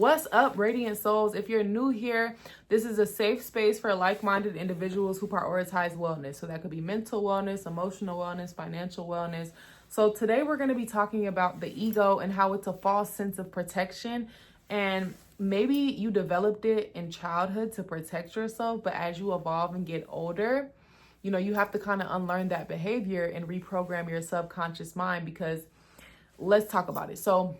What's up, Radiant Souls? If you're new here, this is a safe space for like-minded individuals who prioritize wellness. So that could be mental wellness, emotional wellness, financial wellness. So today we're going to be talking about the ego and how it's a false sense of protection. And maybe you developed it in childhood to protect yourself, but as you evolve and get older, you have to kind of unlearn that behavior and reprogram your subconscious mind, because let's talk about it. So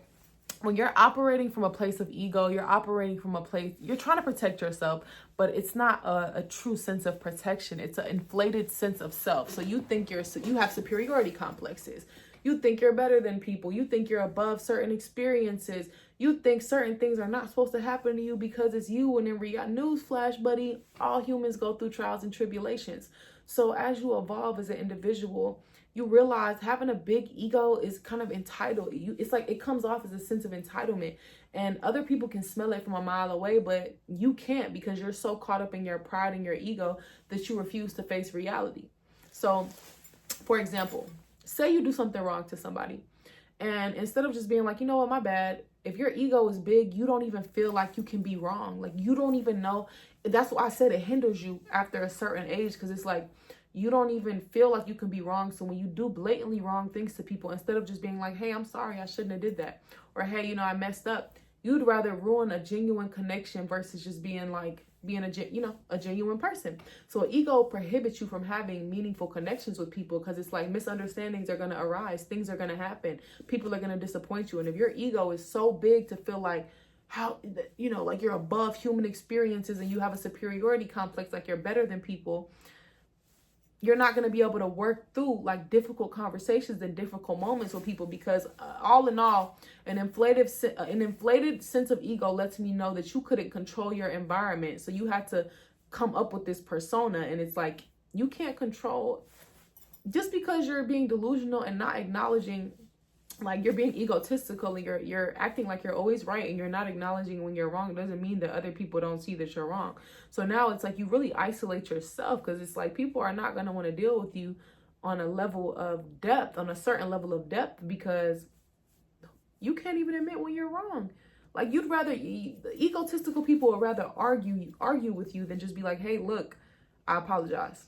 when you're operating from a place of ego, you're operating from a place, you're trying to protect yourself, but it's not a true sense of protection. It's an inflated sense of self. So you think you have superiority complexes. You think you're better than people. You think you're above certain experiences. You think certain things are not supposed to happen to you because it's you. And in reality, newsflash, buddy, all humans go through trials and tribulations. So as you evolve as an individual, you realize having a big ego is kind of entitled. It's like it comes off as a sense of entitlement, and other people can smell it from a mile away, but you can't, because you're so caught up in your pride and your ego that you refuse to face reality. So, for example, say you do something wrong to somebody, and instead of just being like, you know what, my bad, if your ego is big, you don't even feel like you can be wrong. Like, you don't even know. That's why I said it hinders you after a certain age, because it's like, you don't even feel like you can be wrong. So when you do blatantly wrong things to people, instead of just being like, hey, I'm sorry, I shouldn't have did that, or hey, I messed up, you'd rather ruin a genuine connection versus just being a genuine person. So ego prohibits you from having meaningful connections with people, because it's like misunderstandings are going to arise, things are going to happen, people are going to disappoint you. And if your ego is so big to feel like like you're above human experiences and you have a superiority complex, like you're better than people, you're not going to be able to work through like difficult conversations and difficult moments with people, because all in all, an inflated sense of ego lets me know that you couldn't control your environment. So you had to come up with this persona, and it's like, you can't control, just because you're being delusional and not acknowledging, like you're being egotistical and you're acting like you're always right and you're not acknowledging when you're wrong, doesn't mean that other people don't see that you're wrong. So now it's like you really isolate yourself, because it's like people are not going to want to deal with you on a level of depth, on a certain level of depth, because you can't even admit when you're wrong. Like, egotistical people would rather argue with you than just be like, hey, look, I apologize.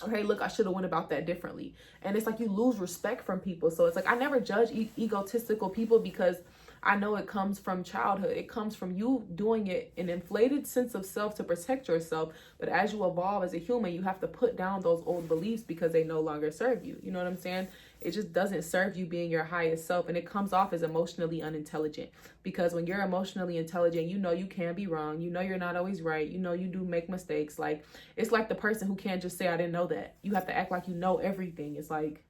Okay, look, I should have went about that differently. And it's like you lose respect from people. So it's like, I never judge egotistical people, because I know it comes from childhood. It comes from you doing it, an inflated sense of self to protect yourself. But as you evolve as a human, you have to put down those old beliefs because they no longer serve you. You know what I'm saying? It just doesn't serve you being your highest self. And it comes off as emotionally unintelligent, because when you're emotionally intelligent, you can be wrong. You're not always right. You do make mistakes. Like, it's like the person who can't just say, I didn't know that. You have to act like you know everything. It's like,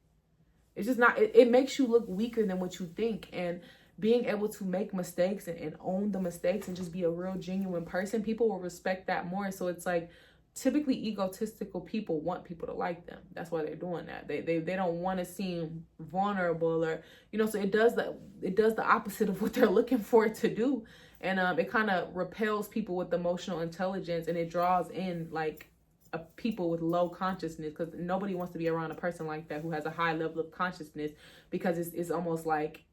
it's just not, it makes you look weaker than what you think. And being able to make mistakes and own the mistakes and just be a real genuine person, people will respect that more. So it's like, typically egotistical people want people to like them. That's why they're doing that. They don't want to seem vulnerable, or so it does the opposite of what they're looking for it to do. And it kind of repels people with emotional intelligence, and it draws in like people with low consciousness, because nobody wants to be around a person like that who has a high level of consciousness, because it's almost like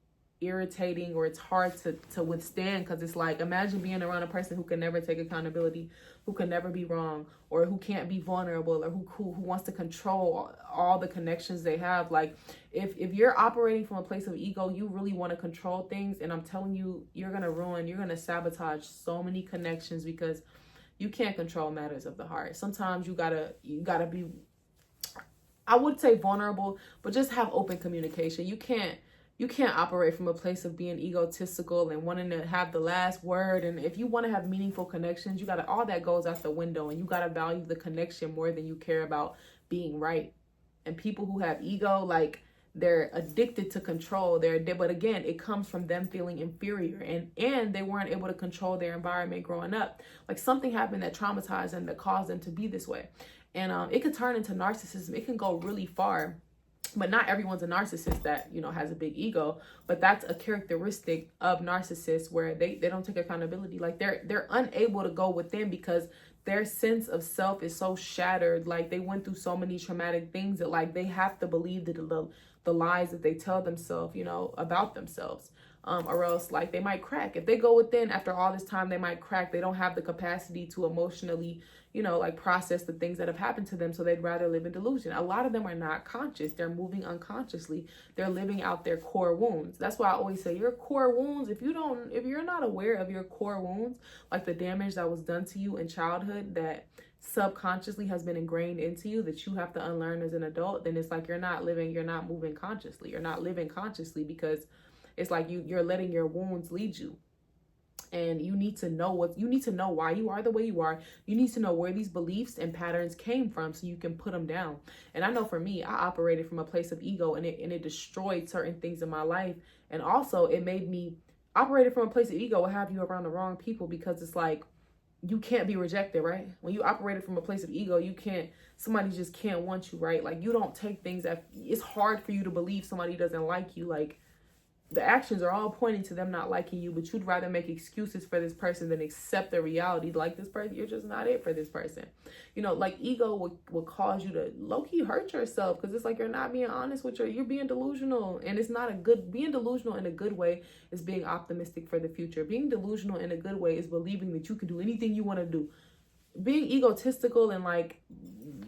irritating, or it's hard to withstand, because it's like, imagine being around a person who can never take accountability, who can never be wrong, or who can't be vulnerable, or who wants to control all the connections they have. Like, if you're operating from a place of ego, you really want to control things, and I'm telling you, you're gonna sabotage so many connections, because you can't control matters of the heart. Sometimes you gotta be, I would say, vulnerable, but just have open communication. You can't operate from a place of being egotistical and wanting to have the last word. And if you want to have meaningful connections, all that goes out the window, and you got to value the connection more than you care about being right. And people who have ego, like, they're addicted to control. But again, it comes from them feeling inferior, and they weren't able to control their environment growing up. Like, something happened that traumatized them, that caused them to be this way. And it could turn into narcissism. It can go really far. But not everyone's a narcissist that, has a big ego. But that's a characteristic of narcissists, where they don't take accountability. Like, they're unable to go within, because their sense of self is so shattered. Like, they went through so many traumatic things that, like, they have to believe that the lies that they tell themselves, about themselves. or else like they might crack. If they go within after all this time, they might crack. They don't have the capacity to emotionally, like process the things that have happened to them. So they'd rather live in delusion. A lot of them are not conscious. They're moving unconsciously. They're living out their core wounds. That's why I always say your core wounds, if you're not aware of your core wounds, like the damage that was done to you in childhood that subconsciously has been ingrained into you that you have to unlearn as an adult, then it's like you're not moving consciously. You're not living consciously because it's like you're letting your wounds lead you. And you need to know why you are the way you are. You need to know where these beliefs and patterns came from so you can put them down. And I know for me, I operated from a place of ego, and it destroyed certain things in my life. And also it made me operated from a place of ego will have you around the wrong people, because it's like you can't be rejected, right? When you operated from a place of ego, somebody just can't want you, right? Like you don't take things it's hard for you to believe somebody doesn't like you. Like the actions are all pointing to them not liking you, but you'd rather make excuses for this person than accept the reality. Like this person, you're just not it for this person. Like ego will cause you to low-key hurt yourself, because it's like you're not being honest with you're being delusional. And it's not being delusional in a good way is being optimistic for the future. Being delusional in a good way is believing that you can do anything you want to do. Being egotistical and like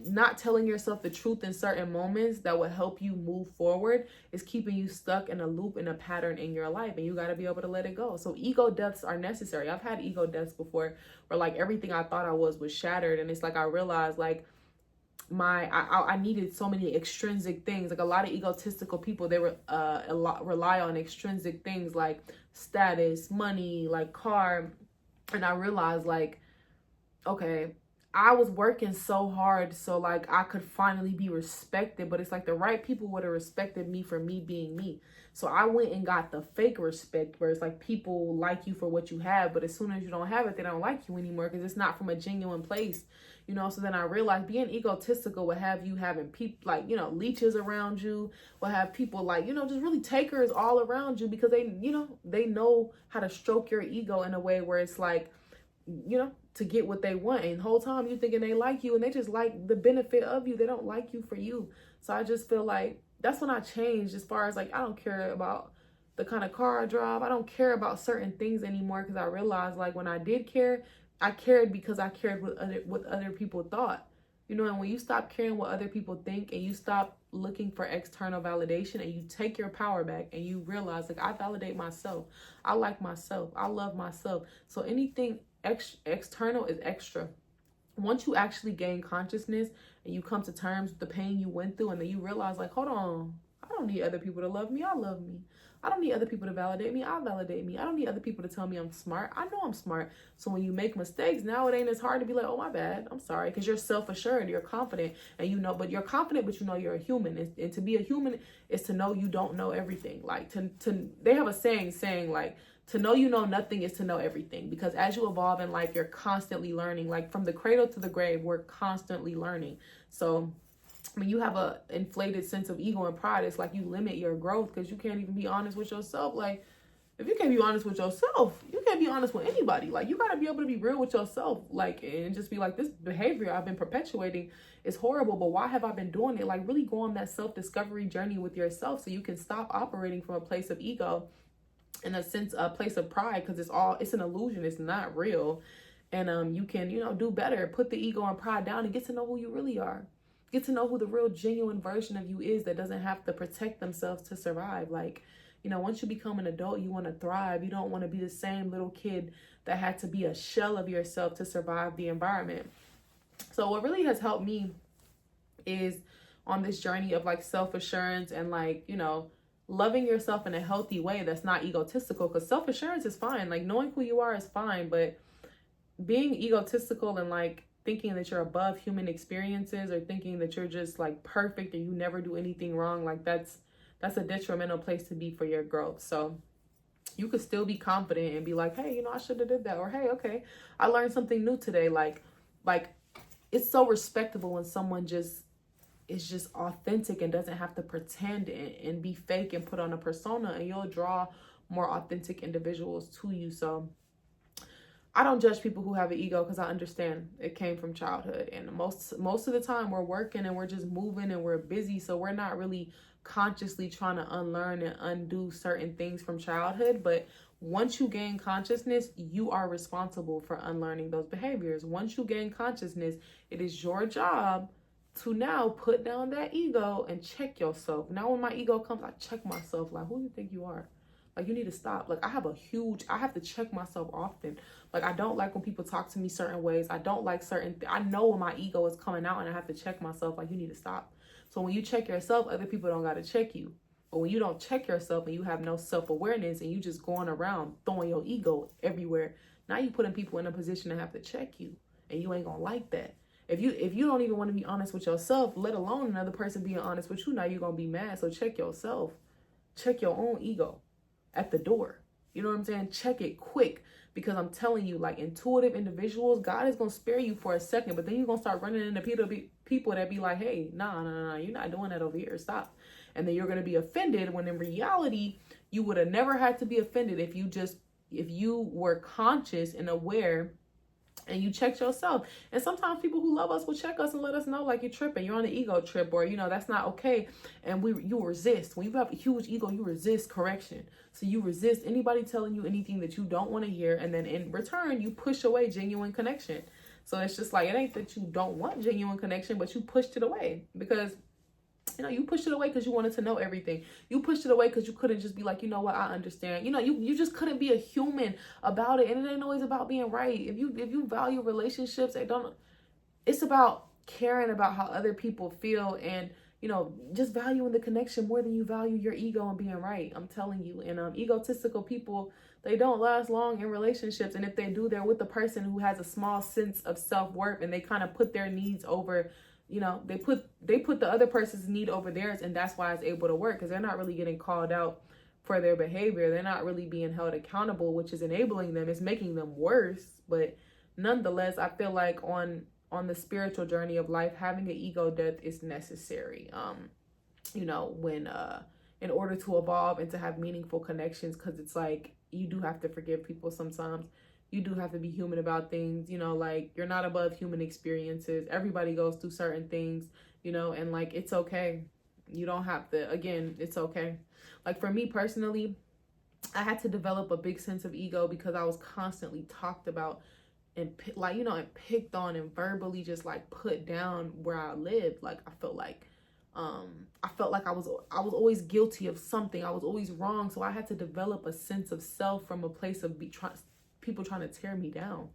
not telling yourself the truth in certain moments that will help you move forward is keeping you stuck in a loop, in a pattern in your life, and you got to be able to let it go. So ego deaths are necessary. I've had ego deaths before where like everything I thought I was shattered, and it's like I realized like I needed so many extrinsic things. Like a lot of egotistical people, they were rely on extrinsic things like status, money, like car, and I realized like, okay, I was working so hard so like I could finally be respected, but it's like the right people would have respected me for me being me. So I went and got the fake respect where it's like people like you for what you have, but as soon as you don't have it, they don't like you anymore because it's not from a genuine place, So then I realized being egotistical would have you having people like, leeches around you, will have people like, just really takers all around you because they know how to stroke your ego in a way where it's like, to get what they want. And the whole time you thinking they like you and they just like the benefit of you. They don't like you for you. So I just feel like that's when I changed as far as like, I don't care about the kind of car I drive. I don't care about certain things anymore because I realized like when I did care, I cared because I cared what other people thought. And when you stop caring what other people think and you stop looking for external validation and you take your power back and you realize like I validate myself. I like myself. I love myself. So anything external is extra. Once you actually gain consciousness and you come to terms with the pain you went through, and then you realize like, hold on, I don't need other people to love me. I love me. I don't need other people to validate me. I validate me. I don't need other people to tell me I'm smart. I know I'm smart. So when you make mistakes, now it ain't as hard to be like, oh, my bad. I'm sorry. Because you're self-assured. You're confident. And but you're confident, but you're a human. And to be a human is to know you don't know everything. Like they have a saying like, to know you know nothing is to know everything. Because as you evolve in life, you're constantly learning. Like from the cradle to the grave, we're constantly learning. So when you have a inflated sense of ego and pride, it's like you limit your growth because you can't even be honest with yourself. Like if you can't be honest with yourself, you can't be honest with anybody. Like you got to be able to be real with yourself, like, and just be like, this behavior I've been perpetuating is horrible, but why have I been doing it? Like really go on that self-discovery journey with yourself so you can stop operating from a place of ego in a sense, a place of pride, because it's an illusion. It's not real. And you can, do better. Put the ego and pride down and get to know who you really are. Get to know who the real genuine version of you is that doesn't have to protect themselves to survive. Like, once you become an adult, you want to thrive. You don't want to be the same little kid that had to be a shell of yourself to survive the environment. So what really has helped me is on this journey of like self-assurance and like, loving yourself in a healthy way that's not egotistical, because self-assurance is fine. Like knowing who you are is fine, but being egotistical and like thinking that you're above human experiences or thinking that you're just like perfect and you never do anything wrong, like that's a detrimental place to be for your growth. So you could still be confident and be like, hey, I should have did that, or hey, okay, I learned something new today. Like it's so respectable when someone is just authentic and doesn't have to pretend and be fake and put on a persona, and you'll draw more authentic individuals to you. So I don't judge people who have an ego because I understand it came from childhood, and most of the time we're working and we're just moving and we're busy, so we're not really consciously trying to unlearn and undo certain things from childhood. But once you gain consciousness, you are responsible for unlearning those behaviors. Once you gain consciousness, it is your job to now put down that ego and check yourself. Now when my ego comes, I check myself, like, who do you think you are? Like, you need to stop. Like, I have to check myself often. Like, I don't like when people talk to me certain ways. I don't like I know when my ego is coming out, and I have to check myself, like, you need to stop. So when you check yourself, other people don't got to check you. But when you don't check yourself and you have no self-awareness and you just going around throwing your ego everywhere, now you putting people in a position to have to check you, and you ain't gonna like that. If you don't even want to be honest with yourself, let alone another person being honest with you, now you're gonna be mad. So check yourself. Check your own ego at the door. You know what I'm saying? Check it quick, because I'm telling you, like, intuitive individuals, God is gonna spare you for a second, but then you're gonna start running into people that be like, hey, nah, you're not doing that over here. Stop. And then you're gonna be offended, when in reality, you would have never had to be offended if you were conscious and aware and you checked yourself. And sometimes people who love us will check us and let us know, like, you're tripping, you're on the ego trip, or, that's not okay. And you resist. When you have a huge ego, you resist correction. So you resist anybody telling you anything that you don't want to hear. And then in return, you push away genuine connection. So it's just like, it ain't that you don't want genuine connection, but you pushed it away because you pushed it away because you wanted to know everything. You pushed it away because you couldn't just be like, you know what, I understand. You just couldn't be a human about it. And it ain't always about being right. If you value relationships, it's about caring about how other people feel, and just valuing the connection more than you value your ego and being right. I'm telling you. And egotistical people, they don't last long in relationships. And if they do, they're with a person who has a small sense of self-worth, and they kind of put their needs over, they put the other person's need over theirs, and that's why it's able to work, because they're not really getting called out for their behavior. They're not really being held accountable, which is enabling them. It's making them worse. But nonetheless, I feel like on the spiritual journey of life, having an ego death is necessary. When in order to evolve and to have meaningful connections, because it's like, you do have to forgive people sometimes. You do have to be human about things, like, you're not above human experiences. Everybody goes through certain things, and like, it's okay. You don't have to, again, it's okay. Like, for me personally, I had to develop a big sense of ego because I was constantly talked about and and picked on and verbally just like put down where I lived. Like, I felt like I was always guilty of something. I was always wrong. So I had to develop a sense of self from a place of people trying to tear me down.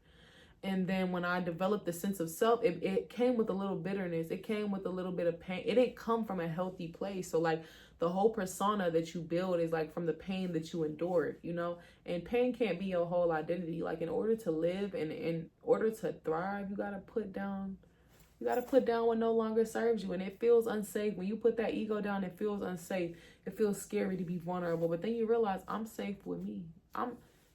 And then when I developed the sense of self, it came with a little bitterness. It came with a little bit of pain. It didn't come from a healthy place. So like, the whole persona that you build is like from the pain that you endured, and pain can't be your whole identity. Like, in order to live and in order to thrive, you got to put down what no longer serves you. And it feels unsafe. When you put that ego down, it feels unsafe. It feels scary to be vulnerable. But then you realize, I'm safe with me.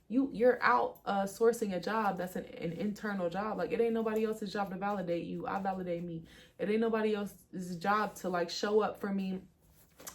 You're out sourcing a job that's an internal job. Like, it ain't nobody else's job to validate you. I validate me. It ain't nobody else's job to like show up for me.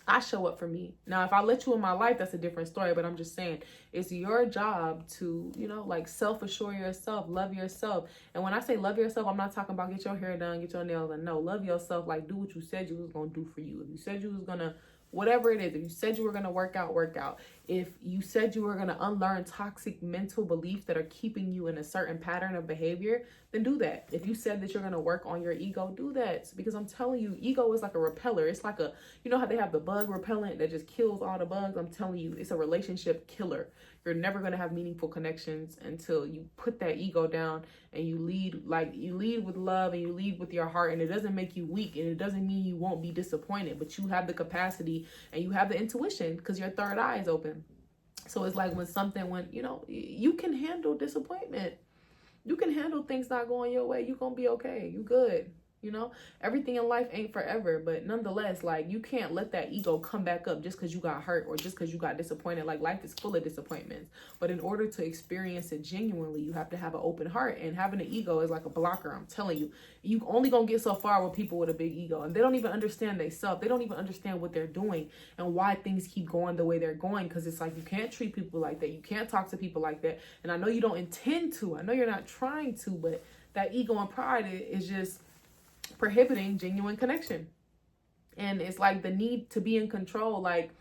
I show up for me. Now, if I let you in my life, that's a different story. But I'm just saying, it's your job to, like, self-assure yourself, love yourself. And when I say love yourself, I'm not talking about get your hair done, get your nails done. No, love yourself. Like, do what you said you was going to do for you. If you said you was going to, whatever it is, if you said you were going to work out. If you said you were going to unlearn toxic mental beliefs that are keeping you in a certain pattern of behavior, then do that. If you said that you're going to work on your ego, do that. Because I'm telling you, ego is like a repeller. It's like how they have the bug repellent that just kills all the bugs? I'm telling you, it's a relationship killer. You're never going to have meaningful connections until you put that ego down and you lead with love, and you lead with your heart. And it doesn't make you weak, and it doesn't mean you won't be disappointed, but you have the capacity and you have the intuition because your third eye is open. So it's like when you can handle disappointment. You can handle things not going your way. You're going to be okay. You good. Everything in life ain't forever, but nonetheless, like, you can't let that ego come back up just because you got hurt or just because you got disappointed. Like, life is full of disappointments, but in order to experience it genuinely, you have to have an open heart. And having an ego is like a blocker. I'm telling you, you only gonna get so far with people with a big ego, and they don't even understand themselves. They don't even understand what they're doing and why things keep going the way they're going, because it's like, you can't treat people like that. You can't talk to people like that. And I know you don't intend to. I know you're not trying to, but that ego and pride is just prohibiting genuine connection. And it's like the need to be in control, like,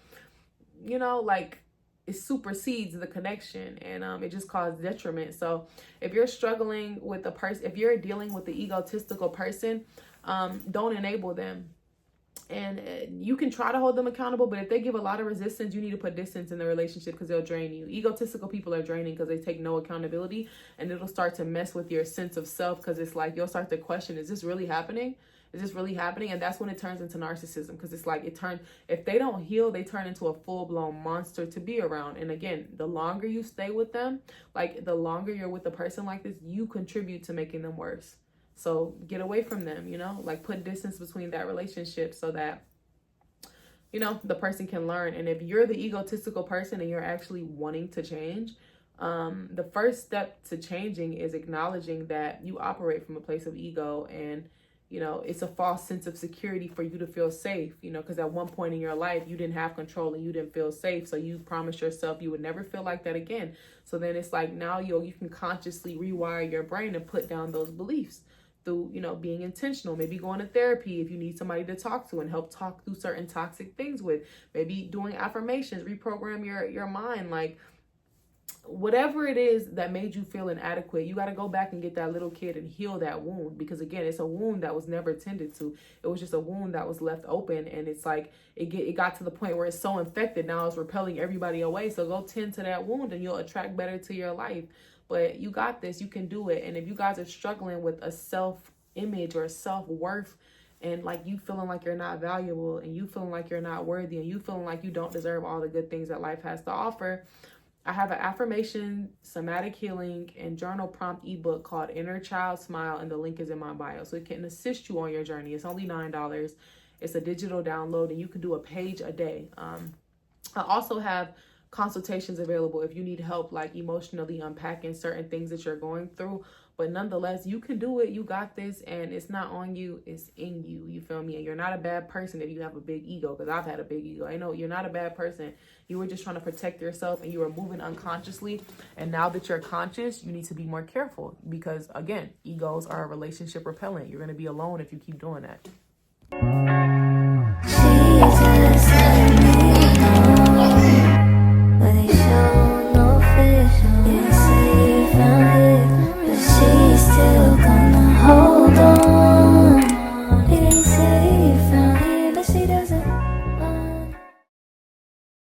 you know, like it supersedes the connection, and it just causes detriment. So if you're struggling with a person, if you're dealing with the egotistical person, don't enable them. And you can try to hold them accountable, but if they give a lot of resistance, you need to put distance in the relationship, because they'll drain you. Egotistical people are draining because they take no accountability, and it'll start to mess with your sense of self, because it's like you'll start to question, is this really happening? Is this really happening? And that's when it turns into narcissism, because it's like if they don't heal, they turn into a full-blown monster to be around. And again, the longer you stay with them, like the longer you're with a person like this, you contribute to making them worse. So get away from them, you know, like put distance between that relationship so that, you know, the person can learn. And if you're the egotistical person and you're actually wanting to change, the first step to changing is acknowledging that you operate from a place of ego, and, you know, it's a false sense of security for you to feel safe, you know, because at one point in your life, you didn't have control and you didn't feel safe. So you promised yourself you would never feel like that again. So then it's like now you can consciously rewire your brain and put down those beliefs through, you know, being intentional, maybe going to therapy if you need somebody to talk to and help talk through certain toxic things with, maybe doing affirmations, reprogram your mind, like whatever it is that made you feel inadequate. You got to go back and get that little kid and heal that wound, because again, it's a wound that was never tended to. It was just a wound that was left open, and it's like it got to the point where it's so infected now it's repelling everybody away. So go tend to that wound and you'll attract better to your life. But you got this, you can do it. And if you guys are struggling with a self-image or a self-worth, and like you feeling like you're not valuable, and you feeling like you're not worthy, and you feeling like you don't deserve all the good things that life has to offer, I have an affirmation, somatic healing, and journal prompt ebook called Inner Child Smile, and the link is in my bio. So it can assist you on your journey. It's only $9. It's a digital download, and you can do a page a day. I also have consultations available if you need help, like emotionally unpacking certain things that you're going through. But nonetheless, you can do it. You got this, and it's not on you, it's in you. You feel me? And you're not a bad person if you have a big ego, because I've had a big ego. I know you're not a bad person. You were just trying to protect yourself, and you were moving unconsciously. And now that you're conscious, you need to be more careful, because again, egos are relationship repellent. You're going to be alone if you keep doing that.